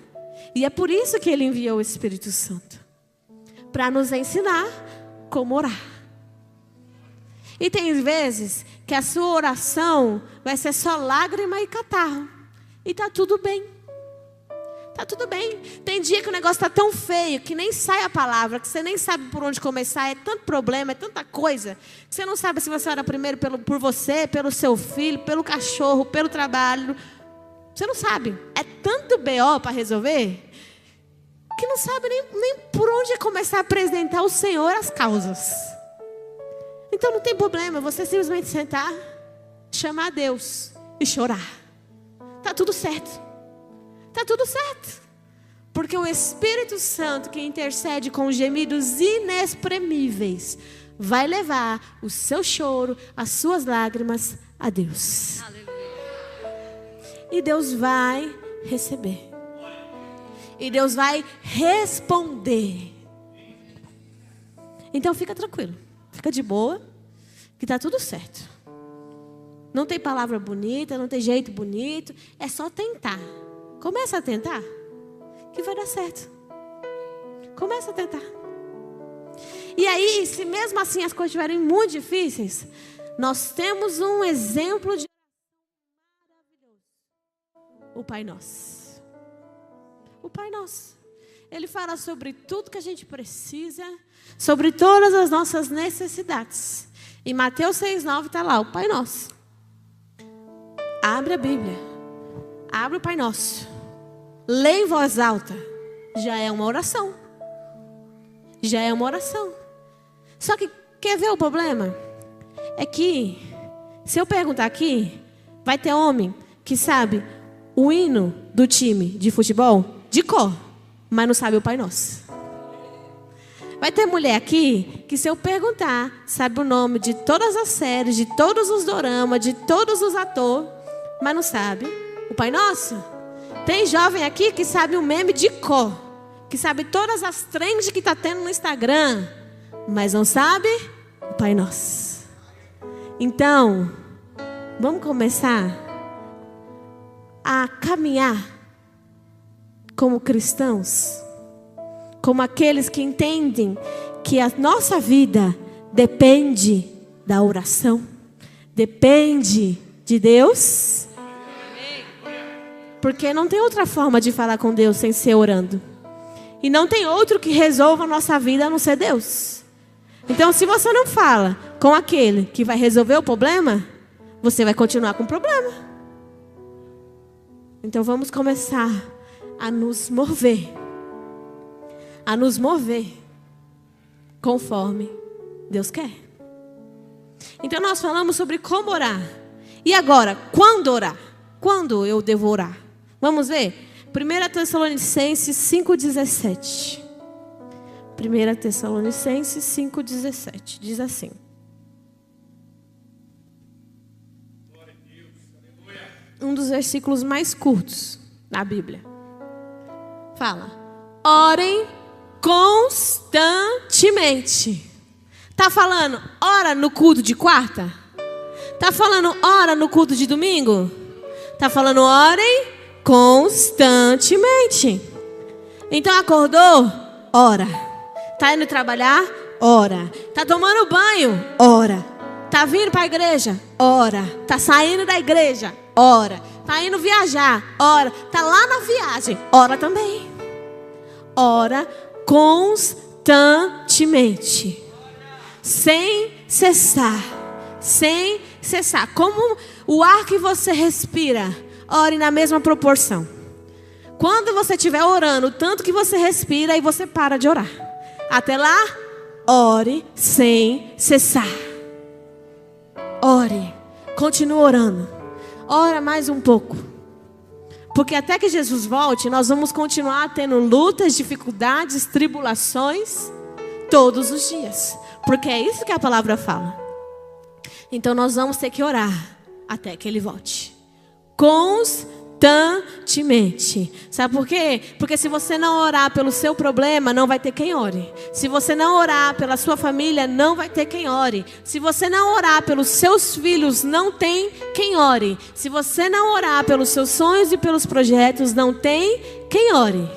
E é por isso que Ele enviou o Espírito Santo. Para nos ensinar como orar. E tem vezes que a sua oração vai ser só lágrima e catarro. E está tudo bem. Está tudo bem. Tem dia que o negócio está tão feio que nem sai a palavra, que você nem sabe por onde começar. É tanto problema, é tanta coisa, que você não sabe se você ora primeiro por você, pelo seu filho, pelo cachorro, pelo trabalho. Você não sabe. É tanto BO para resolver que não sabe nem por onde começar a apresentar ao Senhor as causas. Então não tem problema, você simplesmente sentar, chamar a Deus e chorar. Está tudo certo. Está tudo certo. Porque o Espírito Santo que intercede com gemidos inexprimíveis vai levar o seu choro, as suas lágrimas a Deus. Aleluia. E Deus vai receber. E Deus vai responder. Então fica tranquilo. Fica de boa. Que está tudo certo. Não tem palavra bonita. Não tem jeito bonito. É só tentar. Começa a tentar. Que vai dar certo. Começa a tentar. E aí, se mesmo assim as coisas estiverem muito difíceis, nós temos um exemplo de maravilhoso. O Pai Nosso. O Pai Nosso. Ele fala sobre tudo que a gente precisa, sobre todas as nossas necessidades. Em Mateus 6,9 está lá, o Pai Nosso. Abre a Bíblia. Abre o Pai Nosso. Lê em voz alta. Já é uma oração. Já é uma oração. Só que, quer ver o problema? É que, se eu perguntar aqui, vai ter homem que sabe o hino do time de futebol de cor, mas não sabe o Pai Nosso. Vai ter mulher aqui que, se eu perguntar, sabe o nome de todas as séries, de todos os doramas, de todos os atores, mas não sabe o Pai Nosso. Tem jovem aqui que sabe o meme de cor, que sabe todas as trends que está tendo no Instagram, mas não sabe o Pai Nosso. Então, vamos começar a caminhar como cristãos, como aqueles que entendem que a nossa vida depende da oração, depende de Deus. Porque não tem outra forma de falar com Deus sem ser orando. E não tem outro que resolva a nossa vida a não ser Deus. Então, se você não fala com aquele que vai resolver o problema, você vai continuar com o problema. Então, vamos começar a nos mover. A nos mover conforme Deus quer. Então, nós falamos sobre como orar. E agora, quando orar? Quando eu devo orar? Vamos ver? 1 Tessalonicenses 5,17. 1 Tessalonicenses 5,17. Diz assim. Um dos versículos mais curtos da Bíblia. Fala. Orem constantemente. Está falando ora no culto de quarta? Está falando ora no culto de domingo? Está falando orem constantemente. Então acordou? Ora. Está indo trabalhar? Ora. Está tomando banho? Ora. Está vindo para a igreja? Ora. Está saindo da igreja? Ora. Está indo viajar? Ora. Está lá na viagem? Ora também. Ora constantemente. Sem cessar. Sem cessar. Como o ar que você respira, ore na mesma proporção. Quando você estiver orando, tanto que você respira e você para de orar. Até lá, ore sem cessar. Ore. Continue orando. Ora mais um pouco. Porque até que Jesus volte, nós vamos continuar tendo lutas, dificuldades, tribulações, todos os dias. Porque é isso que a palavra fala. Então nós vamos ter que orar até que Ele volte. Constantemente. Sabe por quê? Porque se você não orar pelo seu problema, não vai ter quem ore. Se você não orar pela sua família, não vai ter quem ore. Se você não orar pelos seus filhos, não tem quem ore. Se você não orar pelos seus sonhos e pelos projetos, não tem quem ore.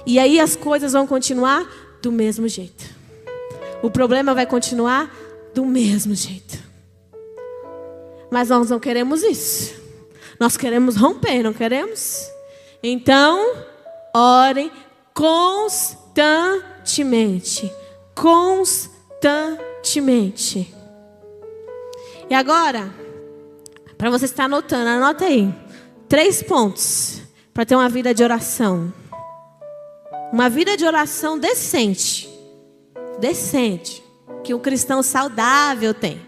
E aí as coisas vão continuar do mesmo jeito. O problema vai continuar do mesmo jeito. Mas nós não queremos isso. Nós queremos romper, não queremos? Então, orem constantemente. Constantemente. E agora, para você estar anotando, anota aí. 3 pontos para ter uma vida de oração. Uma vida de oração decente. Decente. Que um cristão saudável tem.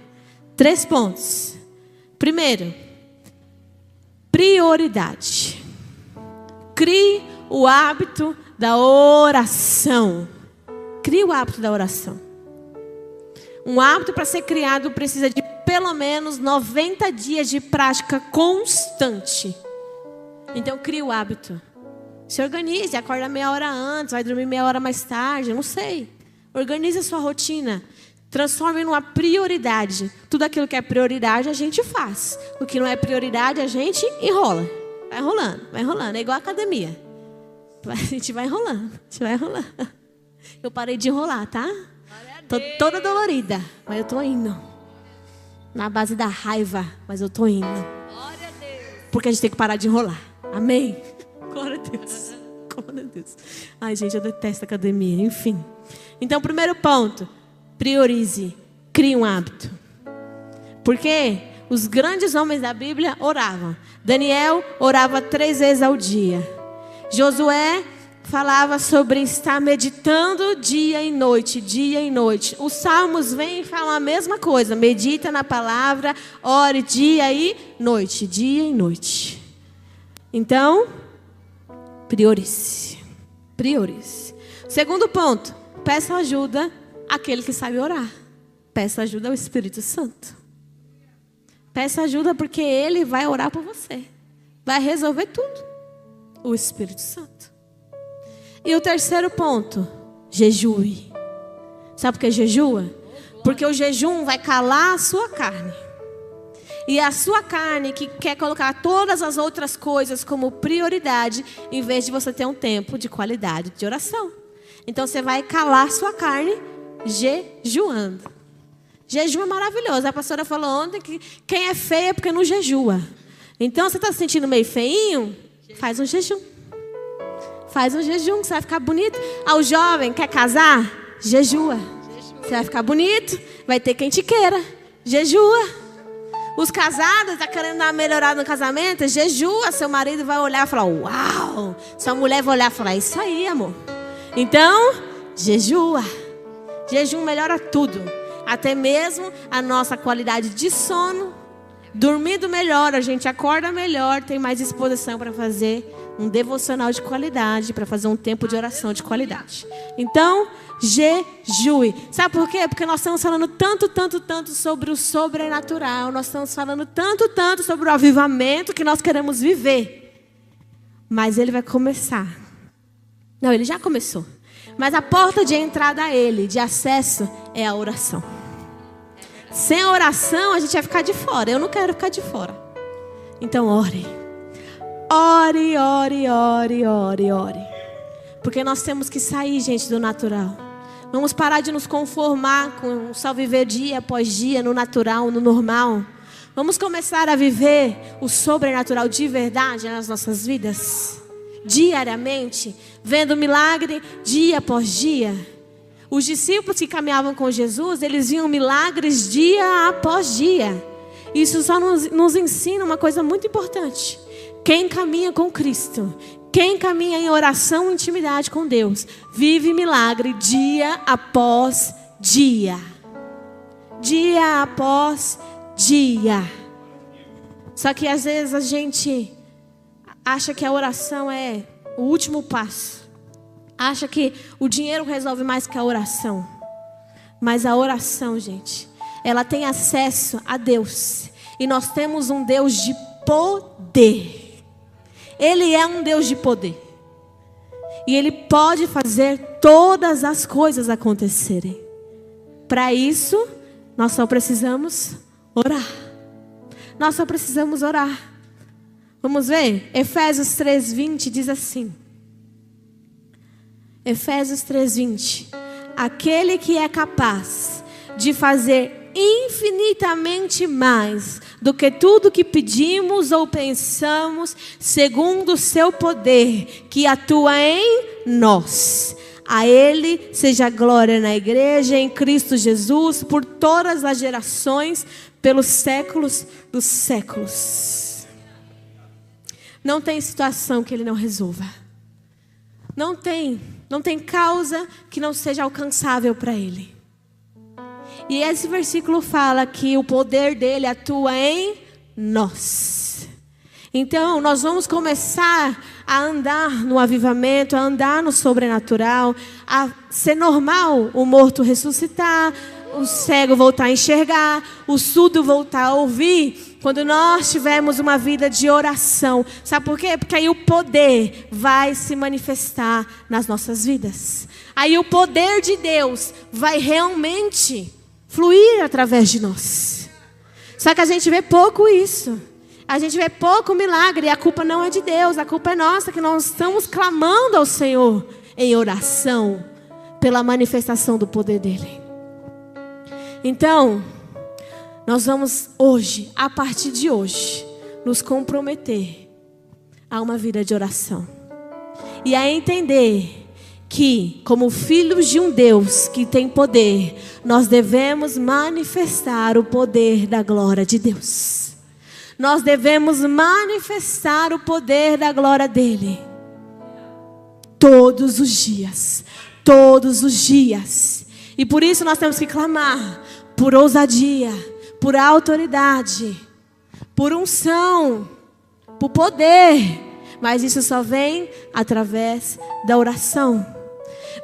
3 pontos. Primeiro, prioridade. Crie o hábito da oração. Crie o hábito da oração. Um hábito para ser criado precisa de pelo menos 90 dias de prática constante. Então crie o hábito. Se organize, acorda meia hora antes, vai dormir meia hora mais tarde, eu não sei. Organize a sua rotina. Transforme numa prioridade. Tudo aquilo que é prioridade a gente faz. O que não é prioridade a gente enrola. Vai enrolando, vai enrolando. É igual a academia. A gente vai enrolando, a gente vai enrolando. Eu parei de enrolar, tá? Tô toda dolorida, mas eu tô indo. Na base da raiva, mas eu tô indo. Porque a gente tem que parar de enrolar. Amém? Glória a Deus. Glória a Deus. Ai, gente, eu detesto academia. Enfim. Então, primeiro ponto. Priorize, crie um hábito. Porque os grandes homens da Bíblia oravam. Daniel orava 3 vezes ao dia. Josué falava sobre estar meditando dia e noite, dia e noite. Os salmos vêm e falam a mesma coisa. Medita na palavra, ore dia e noite, dia e noite. Então, priorize. Priorize. Segundo ponto. peça ajuda àquele que sabe orar. Peça ajuda ao Espírito Santo. Peça ajuda porque Ele vai orar por você. Vai resolver tudo. O Espírito Santo. E o terceiro ponto, jejue. Sabe por que jejua? Porque o jejum vai calar a sua carne. E a sua carne que quer colocar todas as outras coisas como prioridade, em vez de você ter um tempo de qualidade de oração. Então você vai calar sua carne jejuando. Jejum é maravilhoso. A pastora falou ontem que quem é feio é porque não jejua. Então você está se sentindo meio feinho? Faz um jejum. Faz um jejum que você vai ficar bonito. Ao jovem, quer casar? Jejua. Você vai ficar bonito. Vai ter quem te queira. Jejua. Os casados, está querendo dar uma melhorada no casamento? Jejua. Seu marido vai olhar e falar, uau. Sua mulher vai olhar e falar, isso aí, amor. Então, jejua. Jejum melhora tudo. Até mesmo a nossa qualidade de sono. Dormindo melhor, a gente acorda melhor. Tem mais disposição para fazer um devocional de qualidade. Para fazer um tempo de oração de qualidade. Então, jejue. Sabe por quê? Porque nós estamos falando tanto sobre o sobrenatural. Nós estamos falando tanto sobre o avivamento que nós queremos viver. Mas ele vai começar. Não, ele já começou. Mas a porta de entrada a ele, de acesso, é a oração. Sem a oração, a gente vai ficar de fora. Eu não quero ficar de fora. Então, ore. Ore, ore, ore, ore, ore. Porque nós temos que sair, gente, do natural. Vamos parar de nos conformar com só viver dia após dia, no natural, no normal. Vamos começar a viver o sobrenatural de verdade nas nossas vidas. Diariamente, vendo milagre dia após dia. Os discípulos que caminhavam com Jesus, eles viam milagres dia após dia. Isso só nos ensina uma coisa muito importante. Quem caminha com Cristo, quem caminha em oração e intimidade com Deus, vive milagre dia após dia. Dia após dia. Só que às vezes a gente acha que a oração é o último passo. Acha que o dinheiro resolve mais que a oração. Mas a oração, gente, ela tem acesso a Deus. E nós temos um Deus de poder. Ele é um Deus de poder. E Ele pode fazer todas as coisas acontecerem. Para isso, nós só precisamos orar. Nós só precisamos orar. Vamos ver? Efésios 3:20 diz assim. Efésios 3:20. Aquele que é capaz de fazer infinitamente mais do que tudo que pedimos ou pensamos, segundo o seu poder que atua em nós. A Ele seja glória na igreja, em Cristo Jesus, por todas as gerações, pelos séculos dos séculos. Não tem situação que Ele não resolva. Não tem causa que não seja alcançável para Ele. E esse versículo fala que o poder dele atua em nós. Então, nós vamos começar a andar no avivamento, a andar no sobrenatural, a ser normal o morto ressuscitar, o cego voltar a enxergar, o surdo voltar a ouvir, quando nós tivermos uma vida de oração. Sabe por quê? Porque aí o poder vai se manifestar nas nossas vidas. Aí o poder de Deus vai realmente fluir através de nós. Só que a gente vê pouco isso. A gente vê pouco milagre. E a culpa não é de Deus. A culpa é nossa, que nós estamos clamando ao Senhor em oração pela manifestação do poder dEle. Então, nós vamos hoje, a partir de hoje, nos comprometer a uma vida de oração. E a entender que, como filhos de um Deus que tem poder, nós devemos manifestar o poder da glória de Deus. Nós devemos manifestar o poder da glória dEle. Todos os dias. Todos os dias. E por isso nós temos que clamar por ousadia, por autoridade, por unção, por poder. Mas isso só vem através da oração.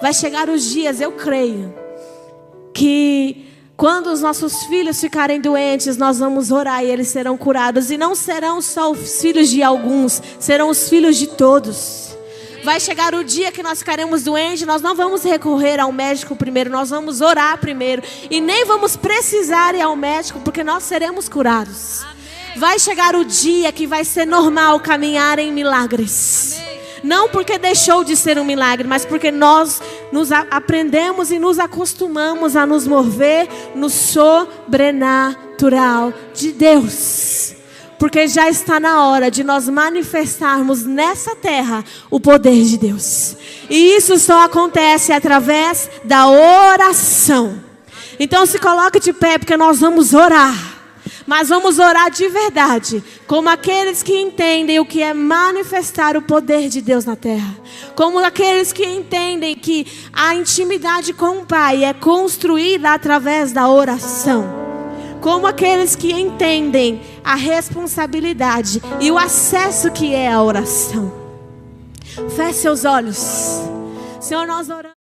Vai chegar os dias, eu creio, que quando os nossos filhos ficarem doentes, nós vamos orar e eles serão curados. E não serão só os filhos de alguns, serão os filhos de todos. Vai chegar o dia que nós ficaremos doentes, nós não vamos recorrer ao médico primeiro, nós vamos orar primeiro. E nem vamos precisar ir ao médico, porque nós seremos curados. Vai chegar o dia que vai ser normal caminhar em milagres. Não porque deixou de ser um milagre, mas porque nós nos aprendemos e nos acostumamos a nos mover no sobrenatural de Deus. Porque já está na hora de nós manifestarmos nessa terra o poder de Deus. E isso só acontece através da oração. Então se coloque de pé, porque nós vamos orar. Mas vamos orar de verdade, como aqueles que entendem o que é manifestar o poder de Deus na terra. Como aqueles que entendem que a intimidade com o Pai é construída através da oração. Como aqueles que entendem a responsabilidade e o acesso que é a oração. Feche seus olhos. Senhor, nós oramos.